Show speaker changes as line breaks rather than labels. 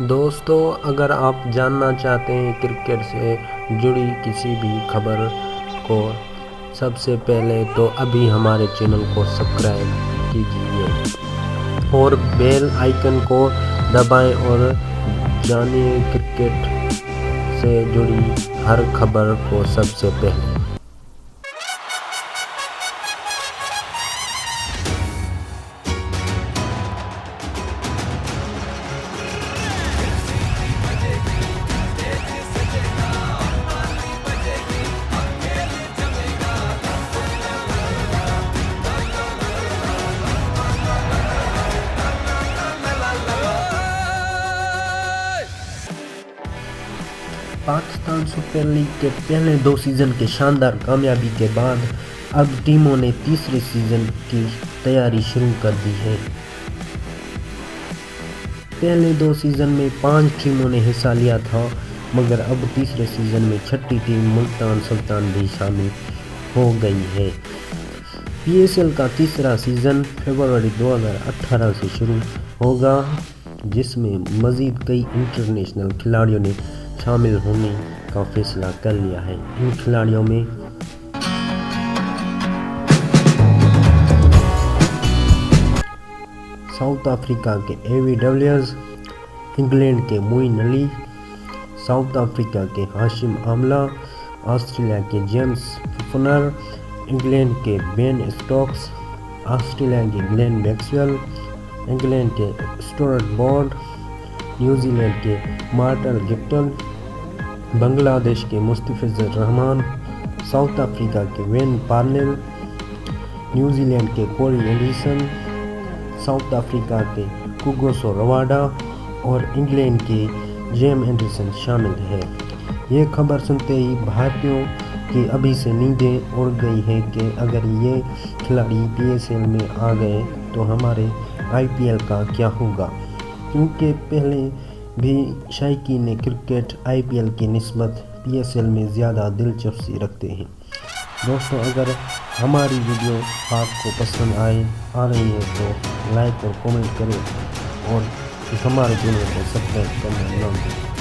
دوستو، اگر آپ جاننا چاہتے ہیں کرکٹ سے جڑی کسی بھی خبر کو سب سے پہلے تو ابھی ہمارے چینل کو سبسکرائب کیجئے اور بیل آئیکن کو دبائیں اور جانیں کرکٹ سے جڑی ہر خبر کو سب سے پہلے۔ پاکستان سپر لیگ کے پہلے 2 سیزن کے شاندار کامیابی کے بعد اب ٹیموں نے تیسرے سیزن کی تیاری شروع کر دی ہے۔ پہلے 2 سیزن میں 5 ٹیموں نے حصہ لیا تھا، مگر اب تیسرے سیزن میں 6ٹھی ٹیم ملتان سلطان بھی شامل ہو گئی ہے۔ پی ایس ایل کا تیسرا سیزن فروری 2018 سے شروع ہوگا، جس میں مزید کئی انٹرنیشنل کھلاڑیوں نے شامل ہونے کا فیصلہ کر لیا ہے۔ ان کھلاڑیوں میں ساؤتھ افریقہ کے اے وی ڈیویلیئرز، انگلینڈ کے معین علی، ساؤتھ افریقہ کے ہاشم آملہ، آسٹریلیا کے جیمز ففنر، انگلینڈ کے بین اسٹوکس، آسٹریلیا کے گلین میکسویل، انگلینڈ کے اسٹورٹ بورڈ، نیوزی لینڈ کے مارٹن گپٹل، بنگلہ دیش کے مستفیض الرحمان، ساؤتھ افریقہ کے وین پارنیل، نیوزی لینڈ کے کوری اینڈرسن، ساؤتھ افریقہ کے کوگوسو رواڈا اور انگلینڈ کے جیم اینڈرسن شامل ہیں۔ یہ خبر سنتے ہی بھارتیوں کی ابھی سے نیندیں اڑ گئی ہیں کہ اگر یہ کھلاڑی پی ایس ایل میں آ گئے تو ہمارے آئی پی ایل کا کیا ہوگا، کیونکہ پہلے بھی شائقین کرکٹ آئی پی ایل کی نسبت پی ایس ایل میں زیادہ دلچسپی رکھتے ہیں۔ دوستو، اگر ہماری ویڈیو آپ کو پسند آ رہی ہے تو لائک اور کمنٹ کریں اور ہمارے چینل کو سبسکرائب کرنا نہ بھولیں۔